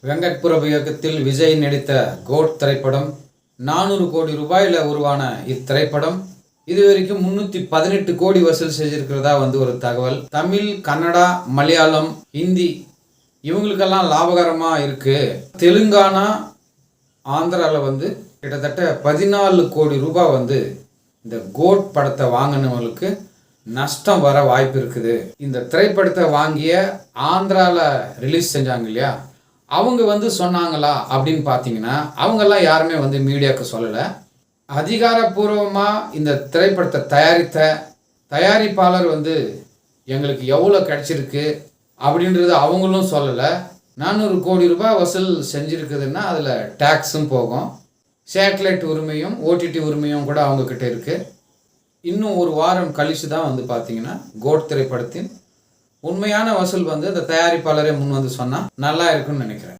வெங்கட் பிரபு இயக்கத்தில் விஜய் நடித்த கோட் திரைப்படம் 400 கோடி ரூபாயில் உருவான இத்திரைப்படம் இதுவரைக்கும் 318 கோடி வசூல் செஞ்சிருக்கிறதா ஒரு தகவல். தமிழ், கன்னடா, மலையாளம், ஹிந்தி இவங்களுக்கெல்லாம் லாபகரமாக இருக்குது. தெலுங்கானா, ஆந்திராவில் கிட்டத்தட்ட 14 கோடி ரூபாய் இந்த கோட் படத்தை வாங்கினவங்களுக்கு நஷ்டம் வர வாய்ப்பு இருக்குது. இந்த திரைப்படத்தை வாங்கிய ஆந்திராவில் ரிலீஸ் செஞ்சாங்க இல்லையா, அவங்க சொன்னாங்களா அப்படின்னு பார்த்தீங்கன்னா அவங்கெல்லாம் யாருமே மீடியாவுக்கு சொல்லலை. அதிகாரப்பூர்வமாக இந்த திரைப்படத்தை தயாரித்த தயாரிப்பாளர் எங்களுக்கு எவ்வளோ கிடச்சிருக்கு அப்படின்றது அவங்களும் சொல்லலை. 400 கோடி ரூபாய் வசூல் செஞ்சுருக்குதுன்னா அதில் டேக்ஸும் போகும். சேட்டலைட் உரிமையும் ஓடிடி உரிமையும் கூட அவங்கக்கிட்ட இருக்குது. இன்னும் ஒரு வாரம் கழித்து தான் பார்த்தீங்கன்னா கோட் திரைப்படத்தின் உண்மையான வசூல் அந்த தயாரிப்பாளரே முன் சொன்னால் நல்லா இருக்குன்னு நினைக்கிறேன்.